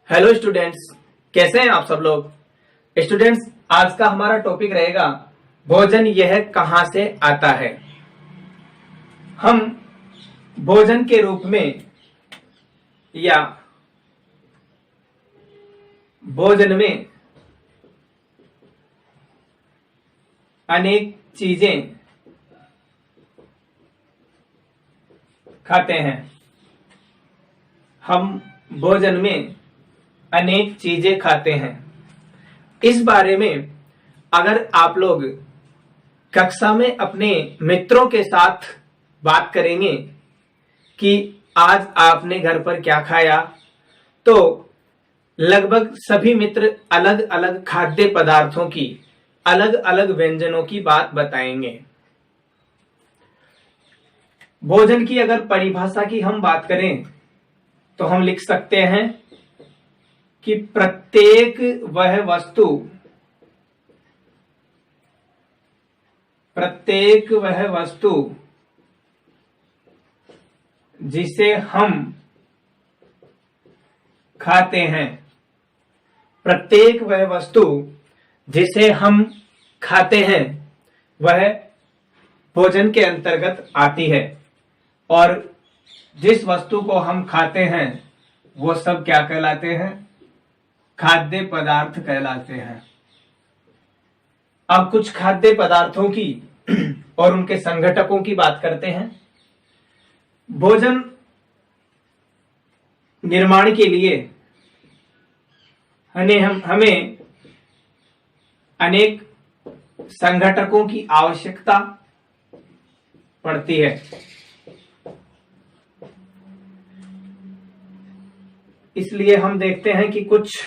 Hello students, कैसे हैं आप सब लोग। स्टूडेंट्स, आज का हमारा टॉपिक रहेगा भोजन यह कहां से आता है। हम भोजन के रूप में या भोजन में अनेक चीजें खाते हैं। हम भोजन में अनेक चीजें खाते हैं। इस बारे में अगर आप लोग कक्षा में अपने मित्रों के साथ बात करेंगे कि आज आपने घर पर क्या खाया, तो लगभग सभी मित्र अलग अलग खाद्य पदार्थों की, अलग अलग व्यंजनों की बात बताएंगे। भोजन की अगर परिभाषा की हम बात करें तो हम लिख सकते हैं कि प्रत्येक वह वस्तु जिसे हम खाते हैं, प्रत्येक वह वस्तु जिसे हम खाते हैं वह भोजन के अंतर्गत आती है। और जिस वस्तु को हम खाते हैं वो सब क्या कहलाते हैं? खाद्य पदार्थ कहलाते हैं। अब कुछ खाद्य पदार्थों की और उनके संघटकों की बात करते हैं। भोजन निर्माण के लिए हमें अनेक संघटकों की आवश्यकता पड़ती है। इसलिए हम देखते हैं कि कुछ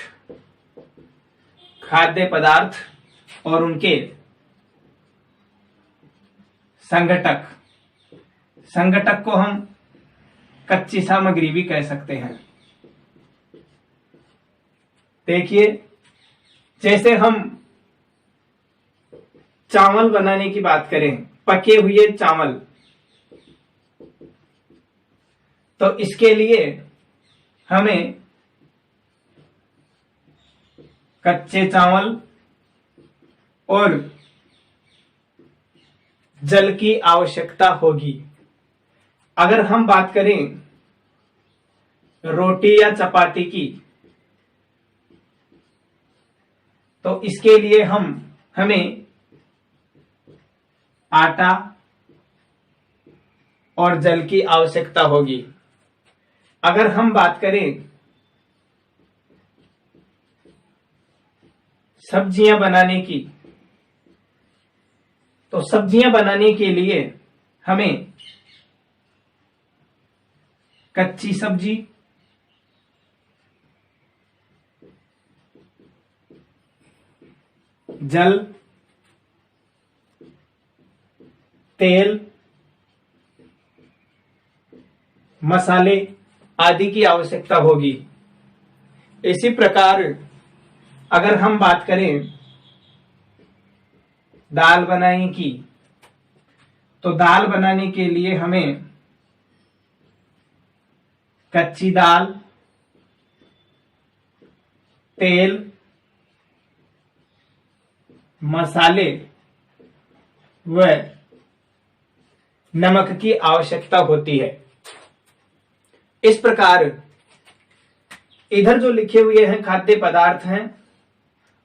खाद्य पदार्थ और उनके संघटक को हम कच्ची सामग्री भी कह सकते हैं। देखिए, जैसे हम चावल बनाने की बात करें, पके हुए चावल, तो इसके लिए हमें कच्चे चावल और जल की आवश्यकता होगी। अगर हम बात करें रोटी या चपाती की, तो इसके लिए हमें आटा और जल की आवश्यकता होगी। अगर हम बात करें सब्जियां बनाने की, तो सब्जियां बनाने के लिए हमें कच्ची सब्जी, जल, तेल, मसाले आदि की आवश्यकता होगी। इसी प्रकार अगर हम बात करें दाल बनाने की, तो दाल बनाने के लिए हमें कच्ची दाल, तेल, मसाले व नमक की आवश्यकता होती है। इस प्रकार इधर जो लिखे हुए हैं खाद्य पदार्थ हैं,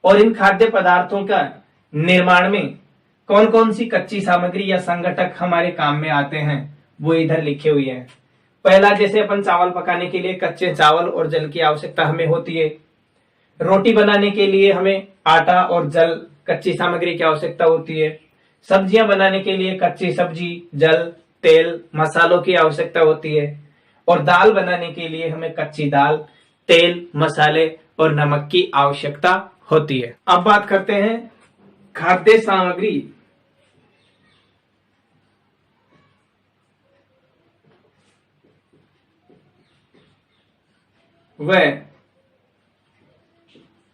और इन खाद्य पदार्थों का निर्माण में कौन कौन सी कच्ची सामग्री या संघटक हमारे काम में आते हैं वो इधर लिखे हुए हैं। पहला, जैसे अपन चावल पकाने के लिए कच्चे चावल और जल की आवश्यकता हमें होती है। रोटी बनाने के लिए हमें आटा और जल, कच्ची सामग्री की आवश्यकता होती है। सब्जियां बनाने के लिए कच्ची सब्जी, जल, तेल, मसालों की आवश्यकता होती है। और दाल बनाने के लिए हमें कच्ची दाल, तेल, मसाले और नमक की आवश्यकता होती है। अब बात करते हैं खाद्य सामग्री व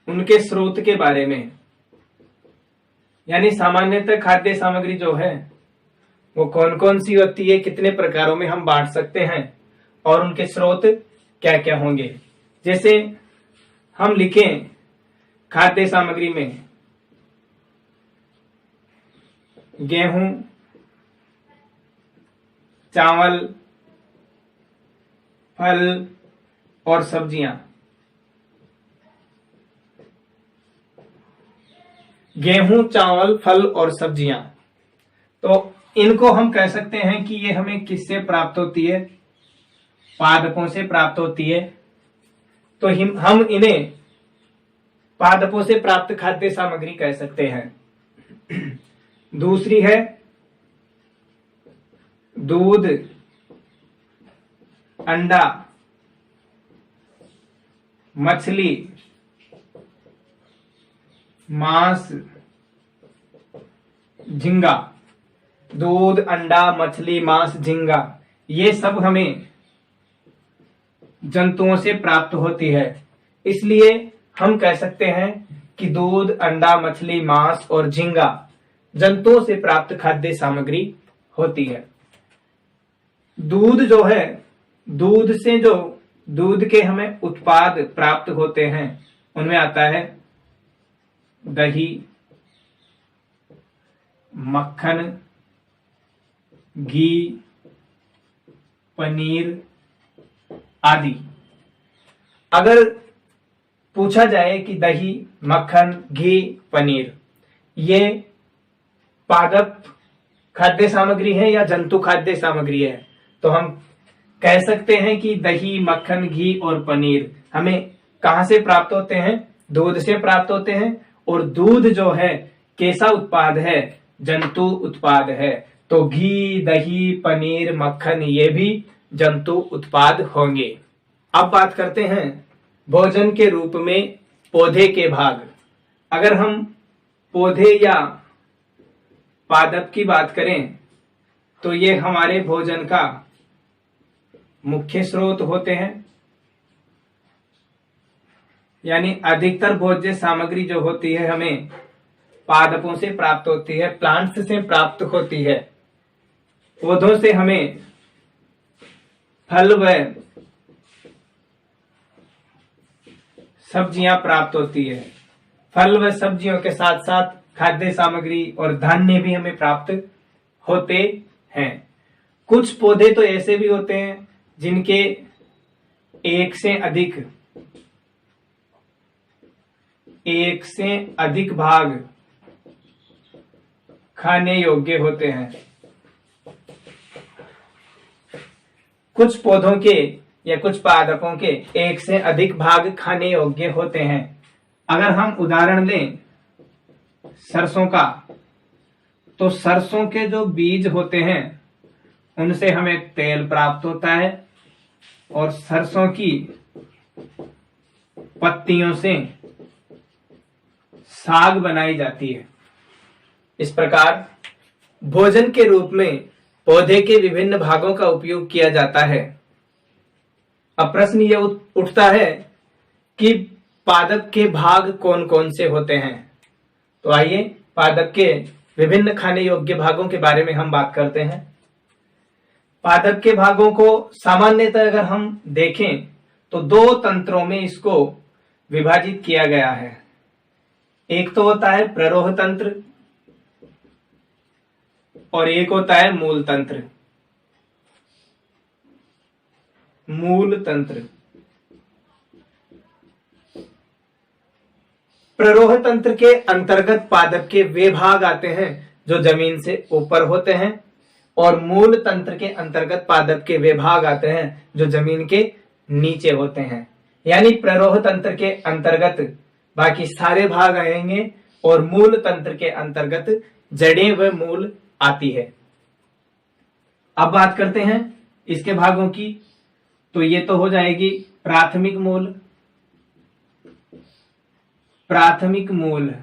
उनके स्रोत के बारे में। यानी सामान्यतः खाद्य सामग्री जो है वो कौन कौन सी होती है, कितने प्रकारों में हम बांट सकते हैं और उनके स्रोत क्या क्या होंगे। जैसे हम लिखें खाद्य सामग्री में गेहूं, चावल, फल और सब्जियां। गेहूं, चावल, फल और सब्जियां, तो इनको हम कह सकते हैं कि ये हमें किससे प्राप्त होती है? पादपों से प्राप्त होती है। तो हम इन्हें पादपों से प्राप्त खाद्य सामग्री कह सकते हैं। दूसरी है दूध, अंडा, मछली, मांस, झींगा। दूध, अंडा, मछली, मांस, झींगा, ये सब हमें जंतुओं से प्राप्त होती है। इसलिए हम कह सकते हैं कि दूध, अंडा, मछली, मांस और झींगा जंतुओं से प्राप्त खाद्य सामग्री होती है। दूध जो है, दूध से जो दूध के हमें उत्पाद प्राप्त होते हैं उनमें आता है दही, मक्खन, घी, पनीर आदि। अगर पूछा जाए कि दही, मक्खन, घी, पनीर ये पादप खाद्य सामग्री है या जंतु खाद्य सामग्री है, तो हम कह सकते हैं कि दही, मक्खन, घी और पनीर हमें कहां से प्राप्त होते हैं? दूध से प्राप्त होते हैं। और दूध जो है कैसा उत्पाद है? जंतु उत्पाद है। तो घी, दही, पनीर, मक्खन ये भी जंतु उत्पाद होंगे। अब बात करते हैं भोजन के रूप में पौधे के भाग। अगर हम पौधे या पादप की बात करें तो ये हमारे भोजन का मुख्य स्रोत होते हैं। यानी अधिकतर भोज्य सामग्री जो होती है हमें पादपों से प्राप्त होती है, प्लांट्स से प्राप्त होती है। पौधों से हमें फल व सब्जियां प्राप्त होती है। फल व सब्जियों के साथ साथ खाद्य सामग्री और धान्य भी हमें प्राप्त होते हैं। कुछ पौधे तो ऐसे भी होते हैं जिनके एक से अधिक भाग खाने योग्य होते हैं। कुछ पौधों के या कुछ पादपों के एक से अधिक भाग खाने योग्य होते हैं। अगर हम उदाहरण लें सरसों का, तो सरसों के जो बीज होते हैं उनसे हमें तेल प्राप्त होता है और सरसों की पत्तियों से साग बनाई जाती है। इस प्रकार भोजन के रूप में पौधे के विभिन्न भागों का उपयोग किया जाता है। अब प्रश्न यह उठता है कि पादप के भाग कौन कौन से होते हैं। तो आइए पादप के विभिन्न खाने योग्य भागों के बारे में हम बात करते हैं। पादप के भागों को सामान्यतः अगर हम देखें तो दो तंत्रों में इसको विभाजित किया गया है। एक तो होता है प्ररोह तंत्र और एक होता है मूल तंत्र। मूल तंत्र, प्ररोह तंत्र के अंतर्गत पादप के वे भाग आते हैं जो जमीन से ऊपर होते हैं और मूल तंत्र के अंतर्गत पादप के वे भाग आते हैं जो जमीन के नीचे होते हैं। यानी प्ररोह तंत्र के अंतर्गत बाकी सारे भाग आएंगे और मूल तंत्र के अंतर्गत जड़ें व मूल आती है। अब बात करते हैं इसके भागों की। तो ये तो हो जाएगी प्राथमिक मूल। प्राथमिक मूल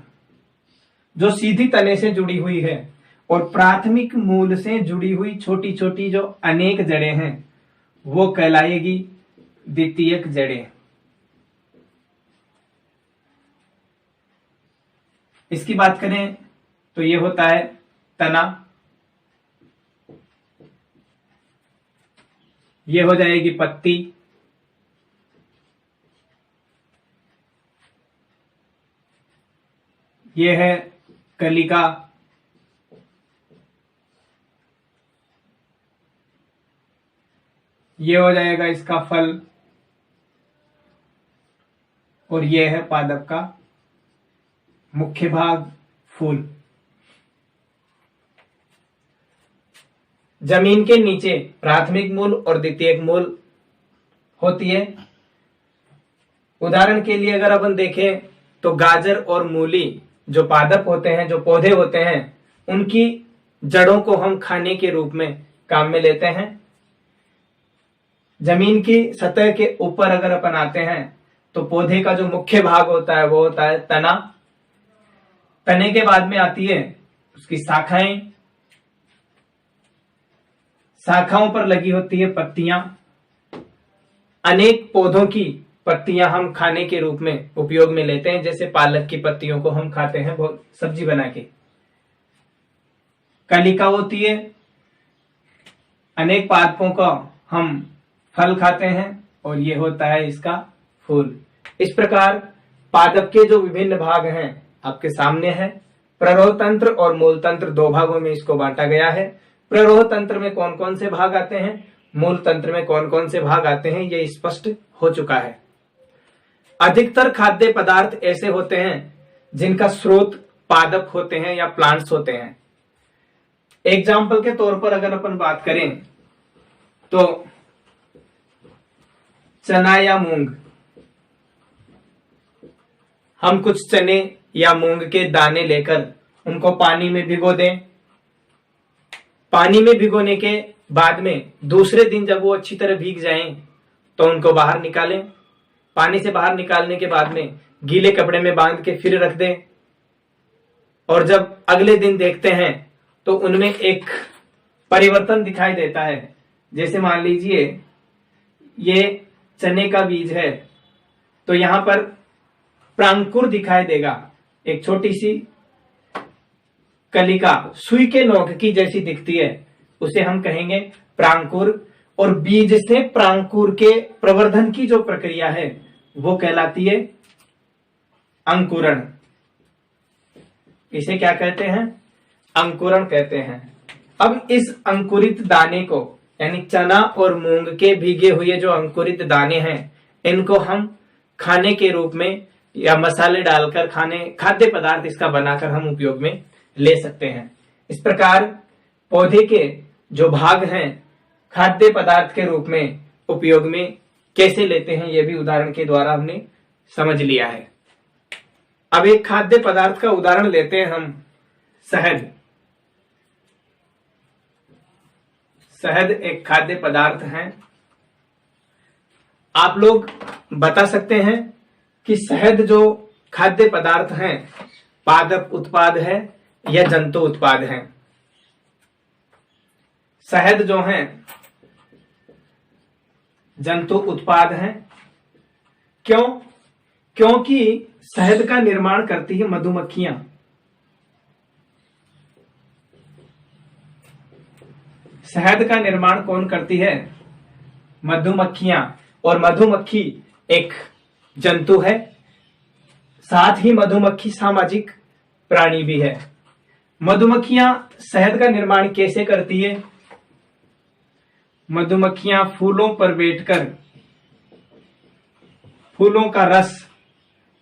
जो सीधी तने से जुड़ी हुई है और प्राथमिक मूल से जुड़ी हुई छोटी छोटी जो अनेक जड़ें हैं वो कहलाएगी द्वितीयक जड़ें। इसकी बात करें तो ये होता है तना, ये हो जाएगी पत्ती, ये है कलिका, ये हो जाएगा इसका फल, और ये है पादप का मुख्य भाग, फूल। जमीन के नीचे प्राथमिक मूल और द्वितीयक मूल होती है। उदाहरण के लिए अगर अपन देखें तो गाजर और मूली जो पादप होते हैं, जो पौधे होते हैं, उनकी जड़ों को हम खाने के रूप में काम में लेते हैं। जमीन की सतह के ऊपर अगर अपन आते हैं तो पौधे का जो मुख्य भाग होता है वो होता है तना। तने के बाद में आती है उसकी शाखाएं, शाखाओं पर लगी होती है पत्तियां। अनेक पौधों की पत्तियां हम खाने के रूप में उपयोग में लेते हैं, जैसे पालक की पत्तियों को हम खाते हैं बहुत सब्जी बना के। कलिका होती है, अनेक पादपों का हम फल खाते हैं, और ये होता है इसका फूल। इस प्रकार पादप के जो विभिन्न भाग हैं आपके सामने है। प्ररोह तंत्र और मूल तंत्र दो भागों में इसको बांटा गया है। प्ररोह तंत्र में कौन कौन से भाग आते हैं, मूल तंत्र में कौन कौन से भाग आते हैं, ये स्पष्ट हो चुका है। अधिकतर खाद्य पदार्थ ऐसे होते हैं जिनका स्रोत पादप होते हैं या प्लांट्स होते हैं। एग्जाम्पल के तौर पर अगर अपन बात करें तो चना या मूंग, हम कुछ चने या मूंग के दाने लेकर उनको पानी में भिगो दें। पानी में भिगोने के बाद में दूसरे दिन जब वो अच्छी तरह भीग जाएं तो उनको बाहर निकालें। पानी से बाहर निकालने के बाद में गीले कपड़े में बांध के फिर रख दें, और जब अगले दिन देखते हैं तो उनमें एक परिवर्तन दिखाई देता है। जैसे मान लीजिए ये चने का बीज है तो यहां पर प्रांकुर दिखाई देगा, एक छोटी सी कलिका सुई के नोक की जैसी दिखती है, उसे हम कहेंगे प्रांकुर। और बीज से प्रांकुर के प्रवर्धन की जो प्रक्रिया है वो कहलाती है अंकुरण। इसे क्या कहते हैं, अंकुरण कहते हैं। अब इस अंकुरित दाने को, यानी चना और मूंग के भीगे हुए जो अंकुरित दाने हैं, इनको हम खाने के रूप में या मसाले डालकर खाद्य पदार्थ इसका बनाकर हम उपयोग में ले सकते हैं। इस प्रकार पौधे के जो भाग हैं खाद्य पदार्थ के रूप में उपयोग में कैसे लेते हैं, यह भी उदाहरण के द्वारा हमने समझ लिया है। अब एक खाद्य पदार्थ का उदाहरण लेते हैं हम, शहद। शहद एक खाद्य पदार्थ है। आप लोग बता सकते हैं कि शहद जो खाद्य पदार्थ है पादप उत्पाद है या जंतु उत्पाद है। शहद जो है जंतु उत्पाद है। क्यों? क्योंकि शहद का निर्माण करती है मधुमक्खियां। शहद का निर्माण कौन करती है? मधुमक्खियां। और मधुमक्खी एक जंतु है, साथ ही मधुमक्खी सामाजिक प्राणी भी है। मधुमक्खियां शहद का निर्माण कैसे करती है? मधुमक्खियां फूलों पर बैठकर फूलों का रस,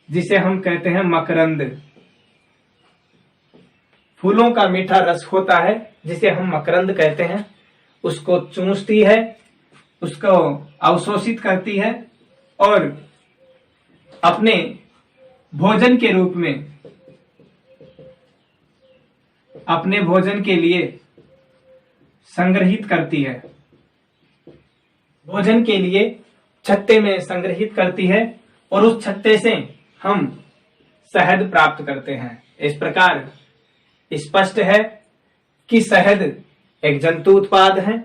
जिसे हम कहते हैं मकरंद, फूलों का मीठा रस होता है जिसे हम मकरंद कहते हैं, उसको चूसती है, उसको अवशोषित करती है और अपने भोजन के रूप में, अपने भोजन के लिए संग्रहित करती है। भोजन के लिए छत्ते में संग्रहित करती है और उस छत्ते से हम शहद प्राप्त करते हैं। इस प्रकार स्पष्ट है कि शहद एक जंतु उत्पाद है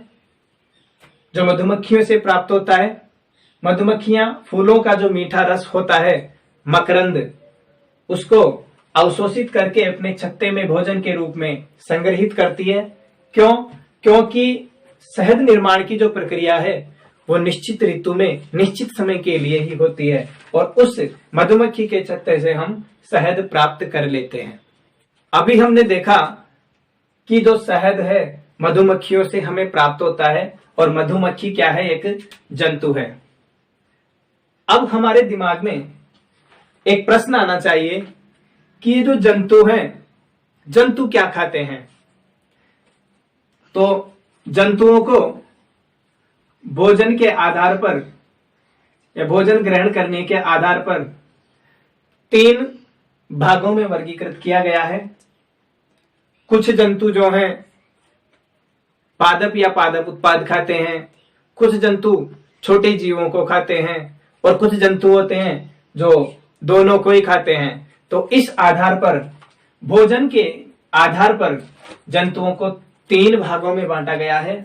जो मधुमक्खियों से प्राप्त होता है। मधुमक्खियां फूलों का जो मीठा रस होता है मकरंद, उसको अवशोषित करके अपने छत्ते में भोजन के रूप में संग्रहित करती है। क्यों? क्योंकि शहद निर्माण की जो प्रक्रिया है वो निश्चित ऋतु में निश्चित समय के लिए ही होती है और उस मधुमक्खी के छत्ते से हम शहद प्राप्त कर लेते हैं। अभी हमने देखा कि जो शहद है मधुमक्खियों से हमें प्राप्त होता है और मधुमक्खी क्या है, एक जंतु है। अब हमारे दिमाग में एक प्रश्न आना चाहिए कि ये जो जंतु हैं, जंतु क्या खाते हैं? तो जंतुओं को भोजन के आधार पर या भोजन ग्रहण करने के आधार पर 3 भागों में वर्गीकृत किया गया है। कुछ जंतु जो हैं पादप या पादप उत्पाद खाते हैं, कुछ जंतु छोटे जीवों को खाते हैं और कुछ जंतु होते हैं जो दोनों को ही खाते हैं। तो इस आधार पर, भोजन के आधार पर जंतुओं को 3 भागों में बांटा गया है।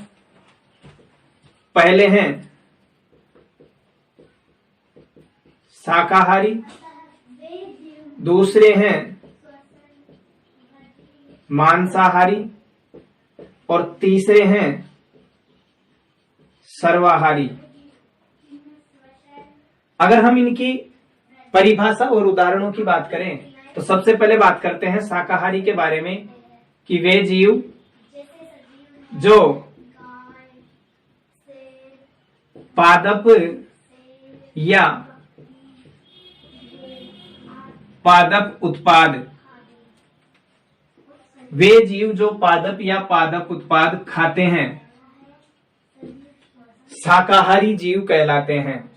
पहले हैं शाकाहारी, दूसरे हैं मांसाहारी और तीसरे हैं सर्वाहारी। अगर हम इनकी परिभाषा और उदाहरणों की बात करें तो सबसे पहले बात करते हैं शाकाहारी के बारे में कि वे जीव जो पादप या पादप उत्पाद, वे जीव जो पादप या पादप उत्पाद खाते हैं शाकाहारी जीव कहलाते हैं।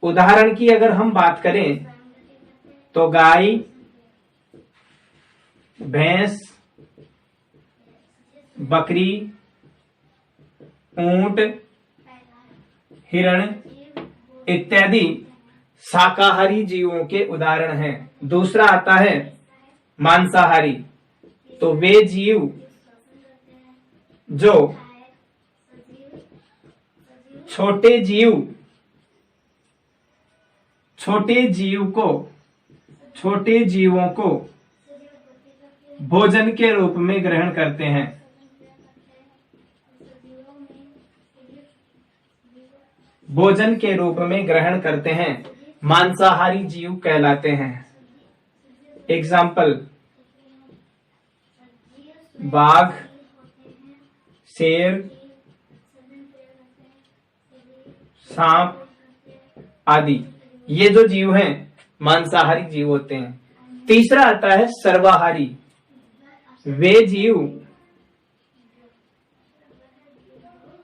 उदाहरण की अगर हम बात करें तो गाय, भैंस, बकरी, ऊंट, हिरण इत्यादि शाकाहारी जीवों के उदाहरण हैं। दूसरा आता है मांसाहारी, तो वे जीव जो छोटे जीवों को भोजन के रूप में ग्रहण करते हैं। भोजन के रूप में ग्रहण करते हैं, मांसाहारी जीव कहलाते हैं। एग्जाम्पल, बाघ, शेर, सांप आदि ये जो जीव हैं मांसाहारी जीव होते हैं। तीसरा आता है सर्वाहारी, वे जीव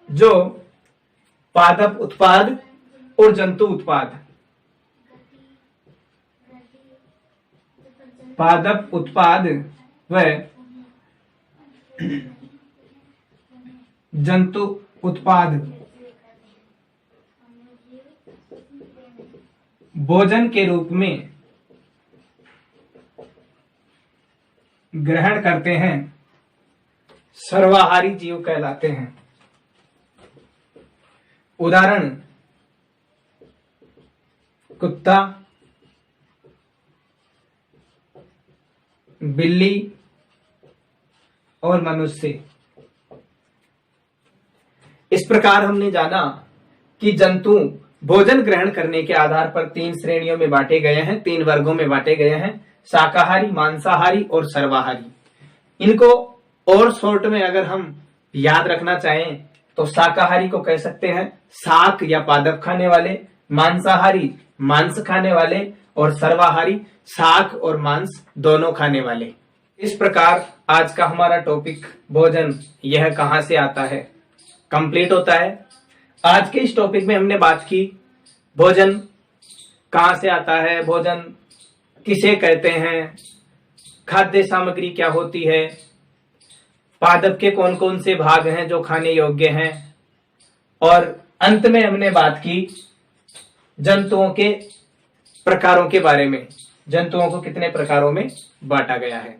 जो पादप उत्पाद और जंतु उत्पाद, पादप उत्पाद व जंतु उत्पाद भोजन के रूप में ग्रहण करते हैं, सर्वाहारी जीव कहलाते हैं। उदाहरण, कुत्ता, बिल्ली और मनुष्य। इस प्रकार हमने जाना कि जंतु भोजन ग्रहण करने के आधार पर 3 श्रेणियों में बांटे गए हैं, 3 वर्गों में बांटे गए हैं, शाकाहारी, मांसाहारी और सर्वाहारी। इनको और शॉर्ट में अगर हम याद रखना चाहें तो शाकाहारी को कह सकते हैं शाक या पादप खाने वाले, मांसाहारी मांस खाने वाले और सर्वाहारी शाक और मांस दोनों खाने वाले। इस प्रकार आज का हमारा टॉपिक भोजन यह कहां से आता है कंप्लीट होता है। आज के इस टॉपिक में हमने बात की भोजन कहां से आता है, भोजन किसे कहते हैं, खाद्य सामग्री क्या होती है, पादप के कौन कौन से भाग हैं जो खाने योग्य हैं, और अंत में हमने बात की जंतुओं के प्रकारों के बारे में, जंतुओं को कितने प्रकारों में बांटा गया है।